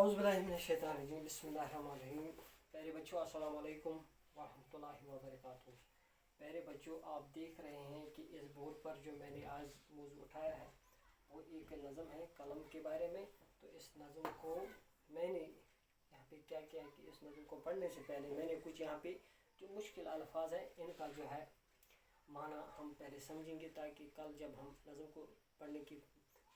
औज़ुबिल्लाहिमिनश्शैतानिर्रजीम बिस्मिल्लाहिर्रहमानिर्रहीम। प्यारे बच्चों अस्सलाम वालेकुम वरहमतुल्लाहि वबरकातुहू। प्यारे बच्चों, आप देख रहे हैं कि इस बोर्ड पर जो मैंने आज मौजू उठाया है वो एक नज़म है कलम के बारे में। तो इस नज़म को मैंने यहाँ पे क्या किया कि इस नज़म को पढ़ने से पहले मैंने कुछ यहाँ पे जो मुश्किल अल्फाज हैं इनका जो है माना हम पहले समझेंगे, ताकि कल जब हम नज़म को पढ़ने की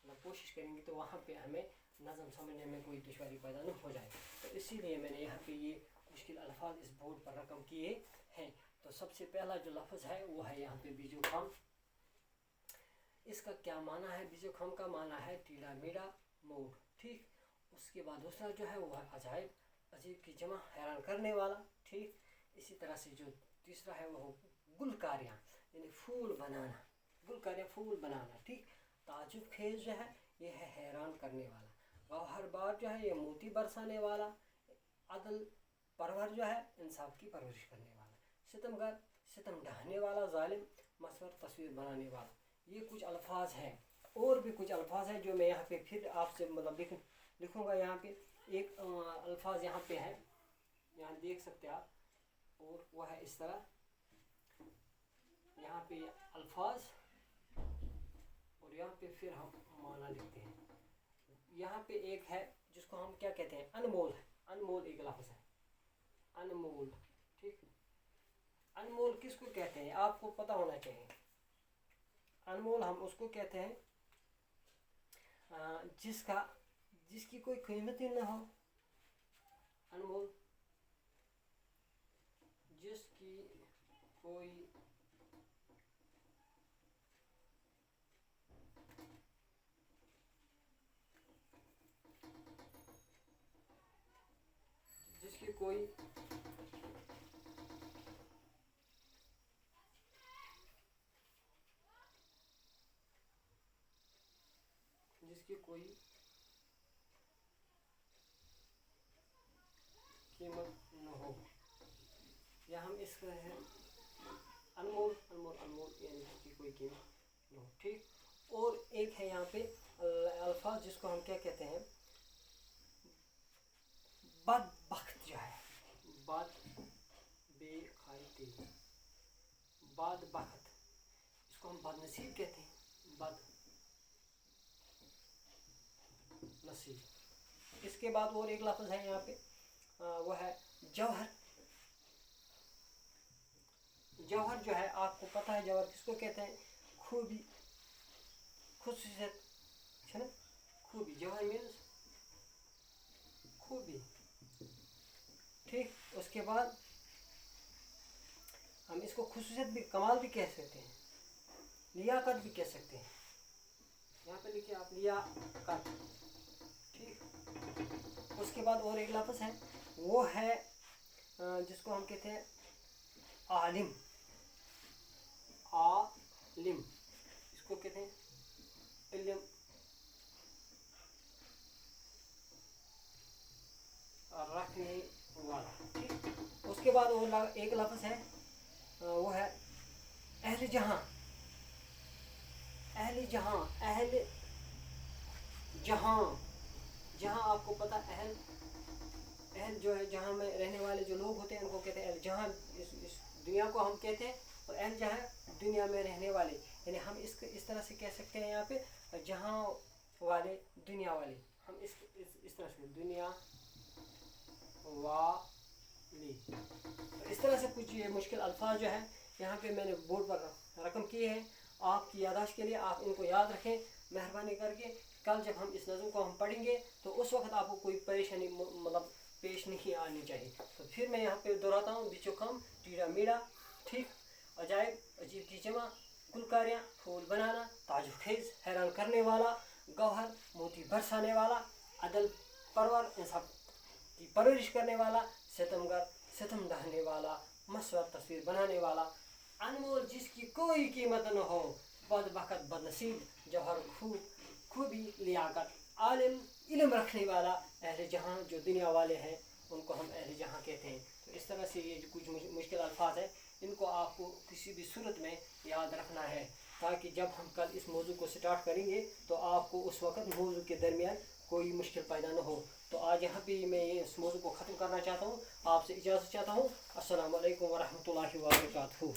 कोशिश करेंगे तो वहाँ पे हमें नज़म समझने में कोई दुश्वारी पैदा न हो जाए। तो इसीलिए मैंने यहाँ पे ये मुश्किल अल्फाज इस बोर्ड पर रकम किए हैं। तो सबसे पहला जो लफ्ज़ है वो है यहाँ पे बीजोखम। इसका क्या माना है? बीजोखम का माना है टीड़ा मीड़ा मोड़, ठीक। उसके बाद दूसरा जो है वो है अजायब, अजीब की जमा हैरान करने वाला, ठीक। इसी तरह से जो तीसरा है वो गुलकारियाँ यानी फूल बनाना, गुलकारियाँ फूल बनाना, ठीक। ताजुब खेज जो है ये है हैरान करने वाला। गौहर बार जो है ये मोती बरसाने वाला। अदल परवर जो है इंसाफ की परवरिश करने वाला। सितमगर सितम ढहाने वाला। जालिम मसवर तस्वीर बनाने वाला। ये कुछ अल्फाज हैं। और भी कुछ अल्फाज हैं जो मैं यहाँ पे फिर आपसे लिखूँगा। यहाँ पे एक अल्फाज यहाँ पे है, यहाँ देख सकते हैं आप, और वह है इस तरह। यहाँ पे अल्फाज और यहाँ पे फिर हम माना लिखते हैं। यहाँ पे एक है जिसको हम क्या कहते हैं, अनमोल है। अनमोल एक लफ्ज़ है, अनमोल, ठीक। अनमोल किसको कहते हैं आपको पता होना चाहिए। अनमोल हम उसको कहते हैं जिसकी कोई कीमत ही ना हो। अनमोल जिसकी कोई जिसकी कोई कीमत न हो, या हम इसका है अनमोल, अनमोल अनमोल यानी जिसकी कोई कीमत न हो, ठीक। और एक है यहाँ पे अल्फाज जिसको हम क्या कहते हैं, बदबख्त जो है, बद बेखाई बदबख्त, इसको हम बदनसीब कहते हैं, बदनसीब। इसके बाद और एक लफ्ज़ है यहाँ पे, वो है जौहर। जौहर जो है आपको पता है जौहर किसको कहते हैं, खूबी, खुसूसियत, है ना, खूबी। जौहर मीन्स खूबी, ठीक। उसके बाद हम इसको खुसूसियत भी, कमाल भी कह सकते हैं, लियाकत भी कह सकते हैं। यहाँ पे लिखिए आप, लियाकत, ठीक। उसके बाद और एक लफ्ज़ है वो है जिसको हम कहते हैं आलिम। आलिम इसको कहते हैं इल्म रखने वाला, ठीक। उसके बाद और एक लफ्ज़ है वो है अहल जहाँ। अहल जहाँ, अहल जहाँ, जहाँ आपको पता अहल जो है जहाँ में रहने वाले जो लोग होते हैं उनको कहते हैं अहल जहाँ। इस दुनिया को हम कहते हैं, और अहल जहाँ दुनिया में रहने वाले, यानी हम इस तरह से कह सकते हैं यहाँ पे जहाँ वाले, दुनिया वाले। हम इस तरह से दुनिया वाली। तो इस तरह से कुछ ये मुश्किल अल्फाज जो है यहाँ पे मैंने बोर्ड पर रकम किए हैं। आपकी याददाश्त के लिए आप इनको याद रखें मेहरबानी करके। कल जब हम इस नज़म को हम पढ़ेंगे तो उस वक्त आपको कोई परेशानी पेश नहीं आनी चाहिए। तो फिर मैं यहाँ पे दोहराता हूँ, बीचोखम टीड़ा मीड़ा, ठीक। अजायब अजीब की जमा, गुलकारियाँ फूल बनाना, ताजुब खेज हैरान करने वाला, गौहर मोती बरसाने वाला, अदल परवर इंसाफ की परवरिश करने वाला, सितमगर सितम ढहाने वाला, मसवर तस्वीर बनाने वाला, अनमोल जिसकी कोई कीमत न हो, बदबख्त बदनसीब, जौहर खूबी लियाकत, आलिम इल्म रखने वाला, अहले जहाँ जो दुनिया वाले हैं उनको हम अहले जहाँ कहते हैं। तो इस तरह से ये जो कुछ मुश्किल अल्फाज हैं इनको आपको किसी भी सूरत में याद रखना है, ताकि जब हम कल इस मौजू को स्टार्ट करेंगे तो आपको उस वक्त मौजू के दरमियान कोई मुश्किल पैदा न हो। तो आज आज यहाँ पे मैं इस मौजू को ख़त्म करना चाहता हूँ, आपसे इजाज़त चाहता हूँ। अस्सलाम वालेकुम वरहमतुल्लाहि वबरकातुहू।